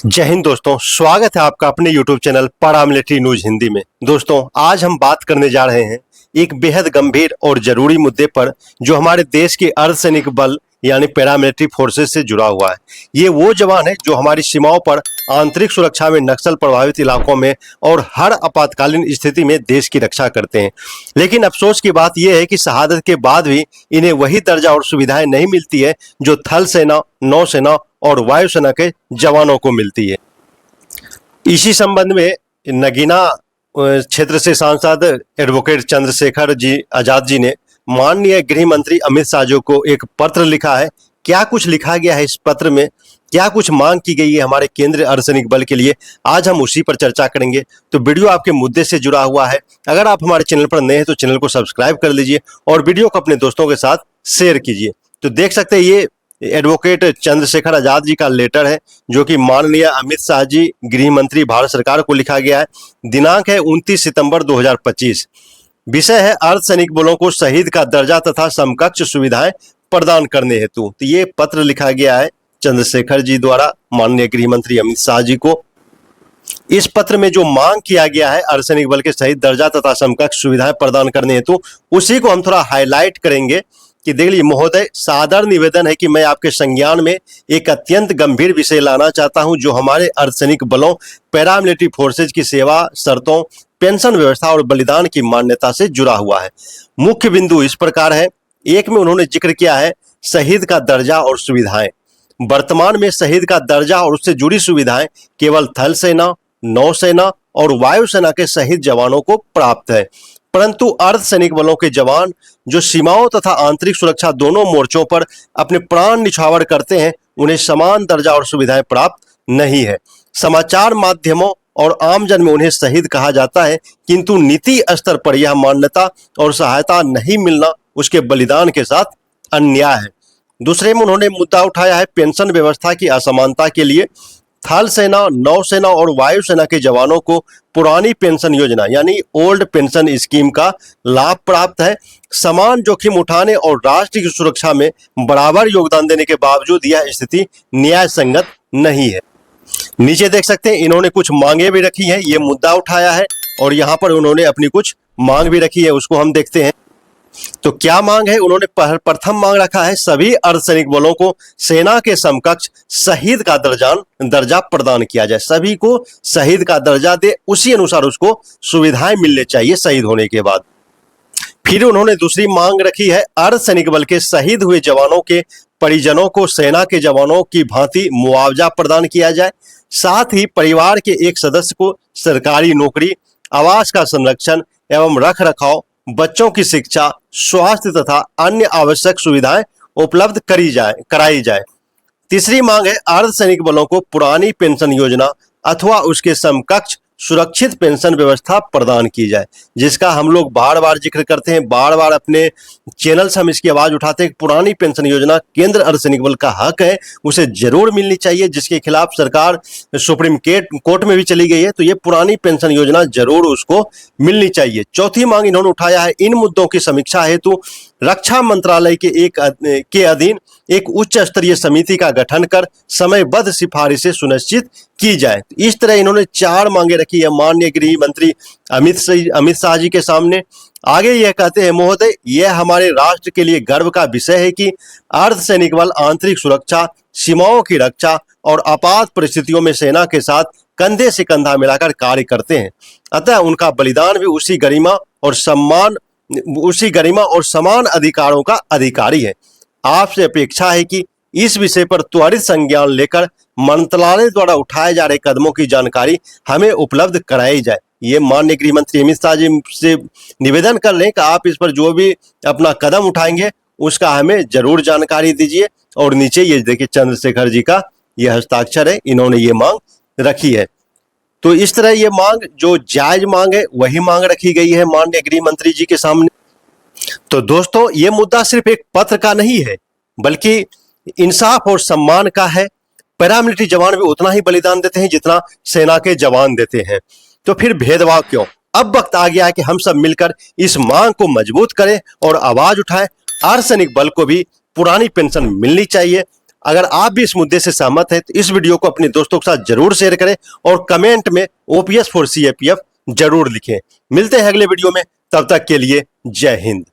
जय हिंद दोस्तों, स्वागत है आपका अपने YouTube channel paramilitary news Hindi में। दोस्तों, आज हम बात करने जा रहे हैं एक बेहद गंभीर और जरूरी मुद्दे पर जो हमारे देश के अर्धसैनिक बल यानी पैरामिलिट्री फोर्सेस से जुड़ा हुआ है। ये वो जवान है जो हमारी सीमाओं पर आंतरिक सुरक्षा में, नक्सल प्रभावित इलाकों में और हर आपातकालीन स्थिति में देश की रक्षा करते हैं। लेकिन अफसोस की बात यह है कि शहादत के बाद भी इन्हें वही दर्जा और सुविधाएं नहीं मिलती है जो थल सेना, नौसेना और वायुसेना के जवानों को मिलती है। इसी संबंध में नगीना क्षेत्र से सांसद एडवोकेट चंद्रशेखर जी आजाद जी ने माननीय गृह मंत्री अमित शाह जी को एक पत्र लिखा है। क्या कुछ लिखा गया है इस पत्र में, क्या कुछ मांग की गई है हमारे केंद्रीय अर्धसैनिक बल के लिए, आज हम उसी पर चर्चा करेंगे। तो वीडियो आपके मुद्दे से जुड़ा हुआ है। अगर आप हमारे चैनल पर नए हैं तो चैनल को सब्सक्राइब कर लीजिए और वीडियो को अपने दोस्तों के साथ शेयर कीजिए। तो देख सकते हैं ये एडवोकेट चंद्रशेखर आजाद जी का लेटर है जो कि माननीय अमित शाह जी गृह मंत्री भारत सरकार को लिखा गया है। दिनांक है 29 सितंबर 2025। विषय है अर्धसैनिक बलों को शहीद का दर्जा तथा समकक्ष सुविधाएं प्रदान करने हेतु। तो ये पत्र लिखा गया है चंद्रशेखर जी द्वारा माननीय गृह मंत्री अमित शाह जी को। इस पत्र में जो मांग किया गया है अर्धसैनिक बल के शहीद दर्जा तथा समकक्ष सुविधाएं प्रदान करने हेतु, उसी को हम थोड़ा हाईलाइट करेंगे कि देखिए महोदय, सादर निवेदन है कि मैं आपके संज्ञान में एक अत्यंत गंभीर विषय लाना चाहता हूं जो हमारे अर्धसैनिक बलों, पैरामिलिट्री फोर्सेज की सेवा शर्तों, पेंशन व्यवस्था और बलिदान की मान्यता से जुड़ा हुआ है। मुख्य बिंदु इस प्रकार है। एक में उन्होंने जिक्र किया है शहीद का दर्जा और सुविधाएं। वर्तमान में शहीद का दर्जा और उससे जुड़ी सुविधाएं केवल थल सेना, नौसेना और वायुसेना के शहीद जवानों को प्राप्त है, परंतु अर्धसैनिक बलों के जवान जो सीमाओं तथा आंतरिक सुरक्षा दोनों मोर्चों पर अपने प्राण निछावर करते हैं, उन्हें समान दर्जा और सुविधाएं प्राप्त नहीं है। समाचार माध्यमों और आमजन में उन्हें शहीद कहा जाता है, किंतु नीति स्तर पर यह मान्यता और सहायता नहीं मिलना उसके बलिदान के साथ अन्याय है। दूसरे में उन्होंने मुद्दा उठाया है पेंशन व्यवस्था की असमानता के लिए। थल सेना, नौसेना और वायुसेना के जवानों को पुरानी पेंशन योजना यानी ओल्ड पेंशन स्कीम का लाभ प्राप्त है। समान जोखिम उठाने और राष्ट्र की सुरक्षा में बराबर योगदान देने के बावजूद यह स्थिति न्याय संगत नहीं है। नीचे देख सकते हैं इन्होंने कुछ मांगे भी रखी हैं, ये मुद्दा उठाया है और यहाँ पर उन्होंने अपनी कुछ मांग भी रखी है, उसको हम देखते हैं। तो क्या मांग है? उन्होंने प्रथम मांग रखा है सभी अर्धसैनिक बलों को सेना के समकक्ष शहीद का दर्जा प्रदान किया जाए। सभी को शहीद का दर्जा दे, उसी अनुसार उसको सुविधाएं मिलने चाहिए शहीद होने के बाद। फिर उन्होंने दूसरी मांग रखी है अर्धसैनिक बल के शहीद हुए जवानों के परिजनों को सेना के जवानों की भांति मुआवजा प्रदान किया जाए। साथ ही परिवार के एक सदस्य को सरकारी नौकरी, आवास का संरक्षण एवं रख रखाव, बच्चों की शिक्षा, स्वास्थ्य तथा अन्य आवश्यक सुविधाएं उपलब्ध कराई जाए। तीसरी मांग है अर्धसैनिक बलों को पुरानी पेंशन योजना अथवा उसके समकक्ष सुरक्षित पेंशन व्यवस्था प्रदान की जाए, जिसका हम लोग बार बार जिक्र करते हैं, बार बार अपने चैनल से हम इसकी आवाज उठाते हैं। पुरानी पेंशन योजना केंद्र अर्धसैनिक बल का हक है, उसे जरूर मिलनी चाहिए, जिसके खिलाफ सरकार सुप्रीम कोर्ट में भी चली गई है। तो ये पुरानी पेंशन योजना जरूर उसको मिलनी चाहिए। चौथी मांग इन्होंने उठाया है इन मुद्दों की समीक्षा हेतु रक्षा मंत्रालय के अधीन एक उच्च स्तरीय समिति का गठन कर समयबद्ध सिफारिशें सुनिश्चित की जाए। इस तरह इन्होंने 4 मांगे रखी है माननीय गृह मंत्री अमित शाह जी के सामने। आगे यह कहते हैं महोदय, यह हमारे राष्ट्र के लिए गर्व का विषय है कि अर्धसैनिक बल आंतरिक सुरक्षा, सीमाओं की रक्षा और आपात परिस्थितियों में सेना के साथ कंधे से कंधा मिलाकर कार्य करते हैं। अतः उनका बलिदान भी उसी गरिमा और समान अधिकारों का अधिकारी है। आपसे अपेक्षा है कि इस विषय पर त्वरित संज्ञान लेकर मंत्रालय द्वारा उठाए जा रहे कदमों की जानकारी हमें उपलब्ध कराई जाए। ये माननीय गृह मंत्री अमित शाह जी से निवेदन कर रहे हैं कि आप इस पर जो भी अपना कदम उठाएंगे उसका हमें जरूर जानकारी दीजिए। और नीचे ये देखिए चंद्रशेखर जी का ये हस्ताक्षर है, इन्होंने ये मांग रखी है। तो इस तरह ये मांग जो जायज मांग है वही मांग रखी गई है माननीय गृह मंत्री जी के सामने। तो दोस्तों, ये मुद्दा सिर्फ एक पत्र का नहीं है बल्कि इंसाफ और सम्मान का है। पैरामिलिट्री जवान भी उतना ही बलिदान देते हैं जितना सेना के जवान देते हैं, तो फिर भेदभाव क्यों? अब वक्त आ गया है कि हम सब मिलकर इस मांग को मजबूत करें और आवाज उठाएं। अर्धसैनिक बल को भी पुरानी पेंशन मिलनी चाहिए। अगर आप भी इस मुद्दे से सहमत हैं तो इस वीडियो को अपने दोस्तों के साथ जरूर शेयर करें और कमेंट में OPS फॉर CAPF जरूर लिखें। मिलते हैं अगले वीडियो में, तब तक के लिए जय हिंद।